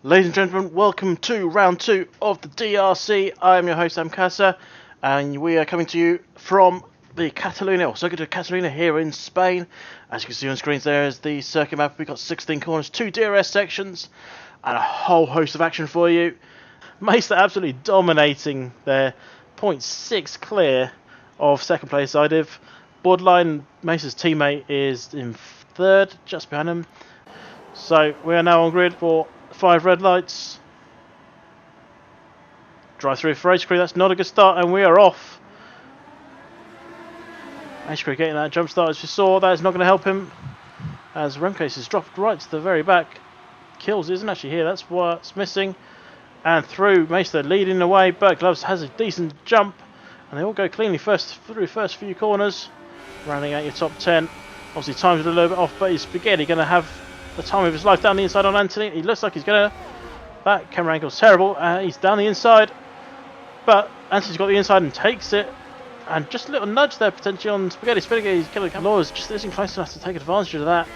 Ladies and gentlemen, welcome to round 2 of the DRC. I am your host, Sam Casa, and we are coming to you from the Catalonia, or Circuit de Catalunya here in Spain. As you can see on screens, there is the circuit map. We've got 16 corners, 2 DRS sections, and a whole host of action for you. Meister absolutely dominating there, 0.6 clear of second place Idiv. Borderline, Meister's teammate is in third, just behind him. So we are now on grid for 5 red lights. Drive through for H-Crew, that's not a good start, and we are off. H-Crew getting that jump start as you saw, that is not going to help him. As Remcase is dropped right to the very back. Kills isn't actually here, that's what's missing. And through, Meister leading the way, but Gloves has a decent jump. And they all go cleanly through first few corners. Rounding out your top 10. Obviously time's a little bit off, but is Spaghetti going to have the time of his life down the inside on Anthony? He looks like he's going to. That camera angle's terrible. He's down the inside, but Anthony's got the inside and takes it. And just a little nudge there potentially on Spaghetti. Spaghetti's killing Laws just isn't close enough to take advantage of that.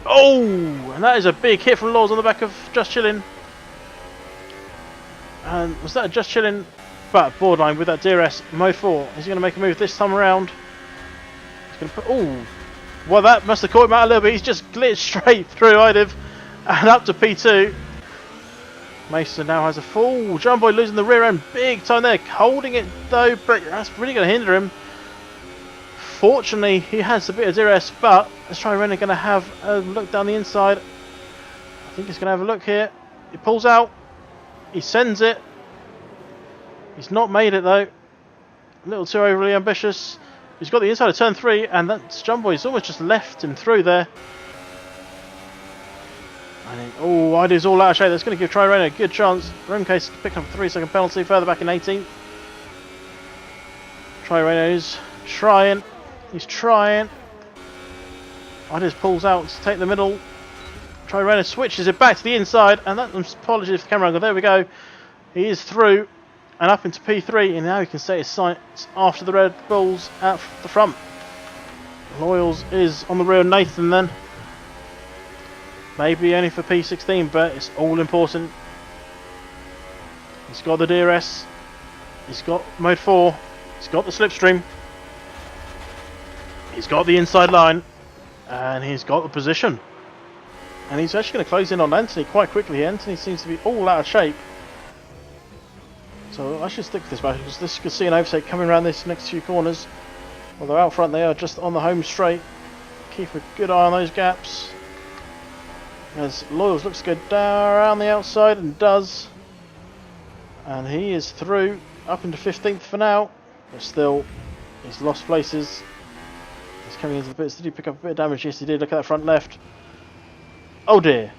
Oh, and that is a big hit from Laws on the back of Just Chillin'. And was that a Just Chillin'? But Borderline with that DRS Mode 4. Is he going to make a move this time around? He's going to put. Oh. Well, that must have caught him out a little bit. He's just glitched straight through Idiv and up to P2. Mason now has a full Jump Boy losing the rear end big time there. Holding it though, but that's really going to hinder him. Fortunately, he has a bit of DRS, but let's try Renner going to have a look down the inside. I think he's going to have a look here. He pulls out. He sends it. He's not made it though. A little too overly ambitious. He's got the inside of turn 3, and that Jump Boy's almost just left him through there. Oh, Idiv's all out of shape. That's going to give Trirena a good chance. Remcase picking up a 3-second penalty further back in 18th. Trirena is trying. He's trying. Idiv's pulls out to take the middle. Trirena switches it back to the inside, and that. Apologies for the camera angle. There we go. He is through. And up into P3, and now he can set his sights after the Red Bulls out the front. Loyals is on the rear of Nathan then. Maybe only for P16, but it's all important. He's got the DRS. He's got Mode 4. He's got the slipstream. He's got the inside line. And he's got the position. And he's actually going to close in on Anthony quite quickly. Anthony seems to be all out of shape. So I should stick with this battle because this could see an overtake coming around this next few corners. Although out front they are just on the home straight. Keep a good eye on those gaps. As Loyals looks to go down around the outside and does. And he is through up into 15th for now. But still, he's lost places. He's coming into the pits. Did he pick up a bit of damage? Yes he did. Look at that front left. Oh dear.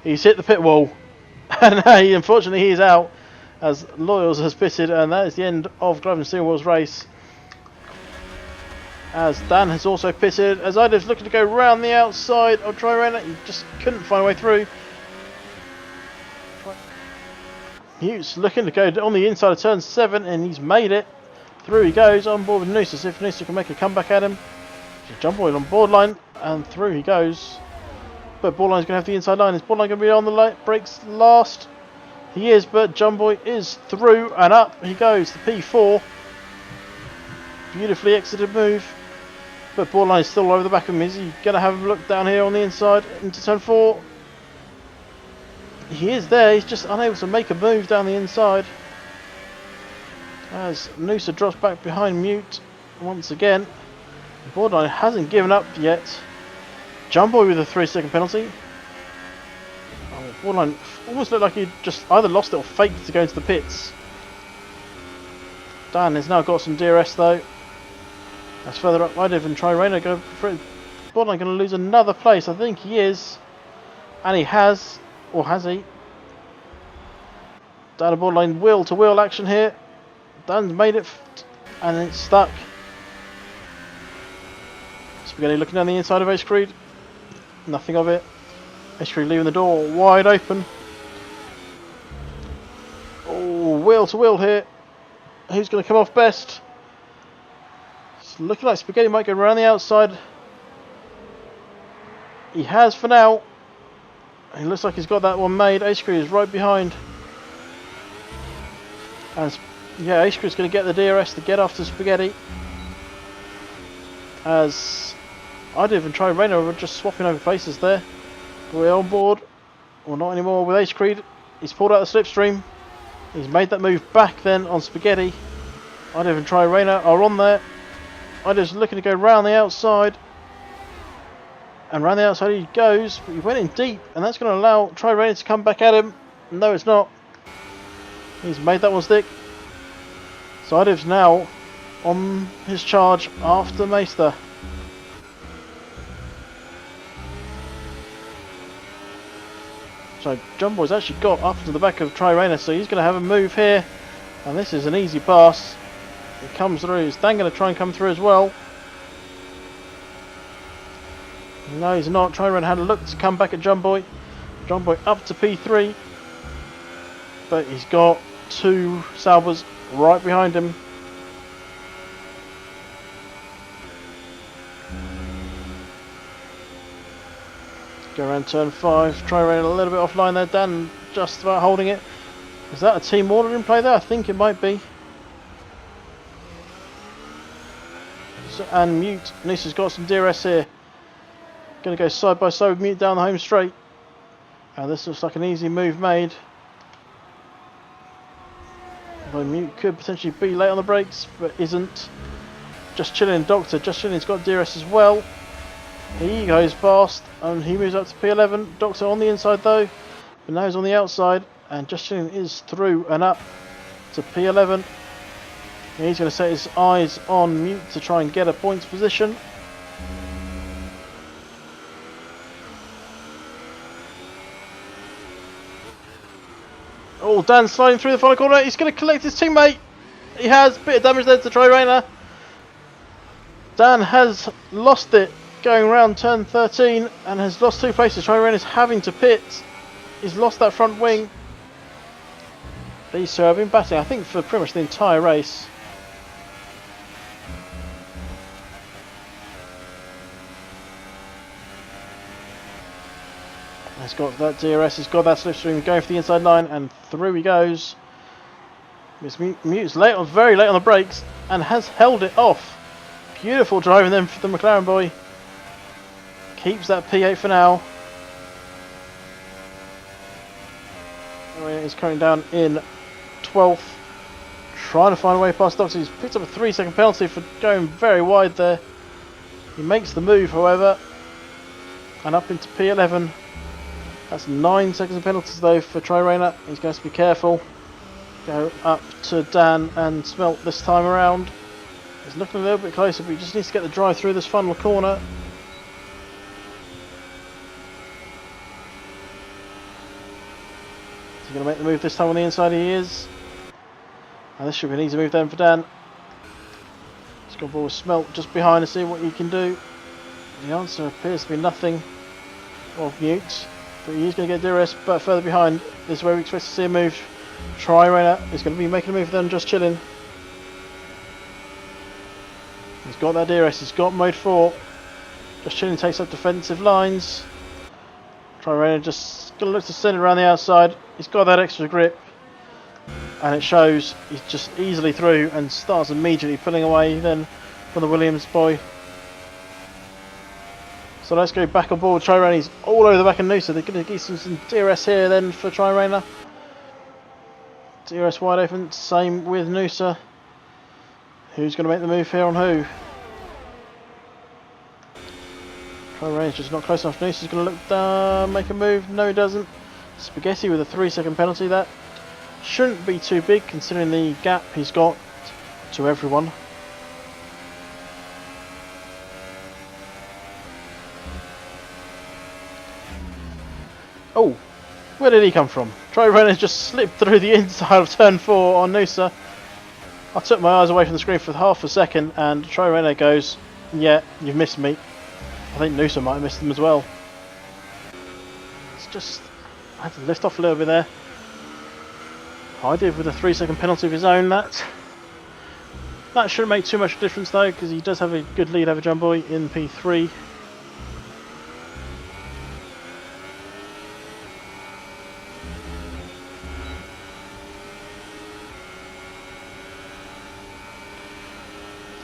He's hit the pit wall. And unfortunately he is out. As Loyals has pitted, and that is the end of Glove and Steel Wheels race. As Dan has also pitted, as Idiv's looking to go round the outside of Trirena, he just couldn't find a way through. Hughes looking to go on the inside of turn 7, and he's made it. Through he goes, on board with Noosa, if Noosa can make a comeback at him. Jump Boy on Borderline, and through he goes. But Borderline's going to have the inside line. Is Borderline going to be on the light brakes last? He is, but Jumboy is through and up he goes to P4. Beautifully exited move. But Borderline is still all over the back of him. Is he going to have a look down here on the inside into turn 4? He is there, he's just unable to make a move down the inside. As Noosa drops back behind Mute once again. Borderline hasn't given up yet. Jumboy with a 3-second penalty. Borderline almost looked like he just either lost it or faked to go into the pits. Dan has now got some DRS though. That's further up. Idiv and Trirena go for it. Borderline going to lose another place. I think he is. And he has. Or has he? Dan and Borderline wheel to wheel action here. Dan's made it. And it's stuck. Spaghetti looking down the inside of Ace Creed. Nothing of it. Ace Creed leaving the door wide open. Oh, wheel to wheel here. Who's going to come off best? It's looking like Spaghetti might go around the outside. He has for now. He looks like he's got that one made. Ace Crew is right behind. And yeah, Ace Crew is going to get the DRS to get after Spaghetti. As I didn't even try Rainer, we're just swapping over places there. We're on board. Well, not anymore with Ace Creed. He's pulled out the slipstream. He's made that move back then on Spaghetti. I didn't even try Rainer. Are on there. I just looking to go round the outside. And round the outside he goes, but he went in deep, and that's going to allow Try Rainer to come back at him. No, it's not. He's made that one stick. So Idiv's now on his charge after Meister. So Jumbo's actually got up to the back of Try Rainer, so he's going to have a move here. And this is an easy pass. It comes through. Is Stijn going to try and come through as well? No, he's not. Try Rainer had a look to come back at Jumbo. Jumbo up to P3. But he's got two Saubers right behind him. Go around turn 5. Try Rainer a little bit offline there. Dan just about holding it. Is that a team order in play there? I think it might be. So, and Mute. Nisa's got some DRS here. Going to go side by side with Mute down the home straight. And this looks like an easy move made. Although Mute could potentially be late on the brakes, but isn't. Just Chilling Doctor. Just Chilling's got DRS as well. He goes past and he moves up to P11. Doctor on the inside though, but now he's on the outside, and Just Chilling is through and up to P11. And he's going to set his eyes on Mute to try and get a points position. Oh, Dan's sliding through the final corner. He's going to collect his teammate. He has a bit of damage there to Try Rainer. Dan has lost it going around turn 13 and has lost 2 places. Try Rainer is having to pit. He's lost that front wing. These two have been battling, I think, for pretty much the entire race. He's got that DRS, he's got that slipstream going for the inside line, and through he goes. Mute's late on, very late on the brakes, and has held it off. Beautiful driving then for the McLaren boy. Keeps that P8 for now. He's currently down in 12th. Trying to find a way past Doctor. He's picked up a 3-second penalty for going very wide there. He makes the move, however, and up into P11. That's 9 seconds of penalties though for Try Rainer. He's going to be careful. Go up to Dan and Smelt this time around. He's looking a little bit closer, but he just needs to get the drive through this final corner. Is he going to make the move this time on the inside? He is. And this should be an easy move then for Dan. He's got ball with Smelt just behind to see what he can do. The answer appears to be nothing of Mute. But he is going to get DRS, but further behind. This is where we expect to see a move. Try Rainer is going to be making a move then, Just Chilling. He's got that DRS, he's got mode 4. Just Chilling takes up defensive lines. Try Rainer just going to look to send it around the outside. He's got that extra grip. And it shows he's just easily through and starts immediately pulling away then from the Williams boy. So let's go back on board. Try Rainer, he's all over the back of Noosa. They're going to get some DRS here then for Try Rainer. DRS wide open, same with Noosa. Who's going to make the move here on who? Try Rainer's just not close enough. Noosa's going to look down, make a move. No, he doesn't. Spaghetti with a 3-second penalty. That shouldn't be too big considering the gap he's got to everyone. Oh, where did he come from? Try Rainer just slipped through the inside of turn 4 on Noosa. I took my eyes away from the screen for half a second and Try Rainer goes, yeah, you've missed me. I think Noosa might have missed him as well. It's just, I had to lift off a little bit there. I did with a 3-second penalty of his own. That shouldn't make too much difference though, because he does have a good lead over Jumboy in P3.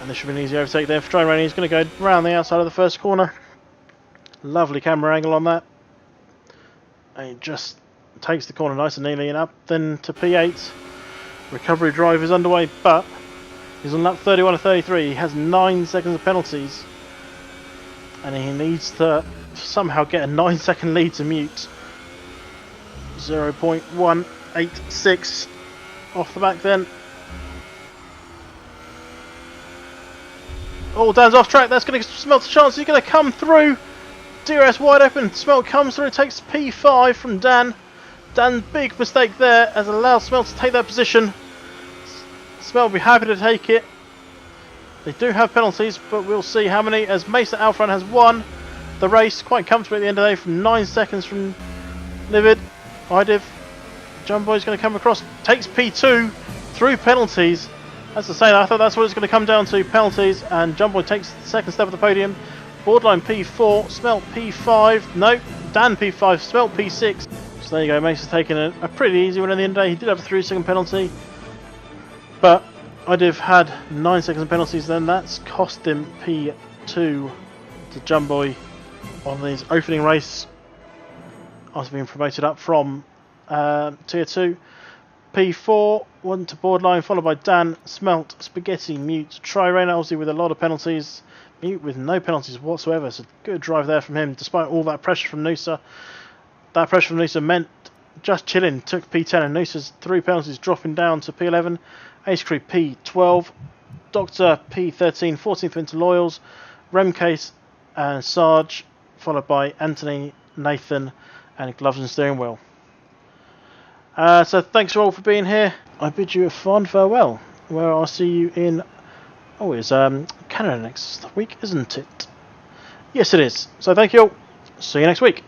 And this should be an easy overtake there for Stijn. He's going to go round the outside of the first corner. Lovely camera angle on that. And he just takes the corner nice and neatly and up then to P8. Recovery drive is underway, but he's on lap 31 of 33. He has 9 seconds of penalties. And he needs to somehow get a 9-second lead to mute. 0.186 off the back then. Oh, Dan's off track. That's going to Smelt a chance. He's going to come through. DRS wide open. Smelt comes through. Takes P5 from Dan. Dan, big mistake there has allowed Smelt to take that position. Smelt will be happy to take it. They do have penalties, but we'll see how many, as Mason Alfred has won the race quite comfortably at the end of the day from 9 seconds from Livid. Idiv. Jumbo's going to come across. Takes P2 through penalties. As I say, I thought that's what it's going to come down to, penalties, and Jumbo takes the second step of the podium. Borderline P4, Smelt P5, no, Dan P5, Smelt P6. So there you go, Mason's taking a pretty easy one at the end of the day. He did have a 3-second penalty, but I'd have had 9 seconds of penalties then. That's cost him P2 to Jumbo on his opening race after being promoted up from Tier 2. P4, one to Borderline, followed by Dan, Smelt, Spaghetti, Mute, Trirena, obviously with a lot of penalties. Mute with no penalties whatsoever, so good drive there from him, despite all that pressure from Noosa. That pressure from Noosa meant just chilling, took P10, and Noosa's 3 penalties dropping down to P11. Ace Crew P12, Doctor P13, 14th into Loyals, Remcase and Sarge, followed by Anthony, Nathan, and Gloves and Steering Wheel. So thanks all for being here. I bid you a fond farewell, where I'll see you in, it's Canada next week, isn't it? Yes it is. So thank you all. See you next week.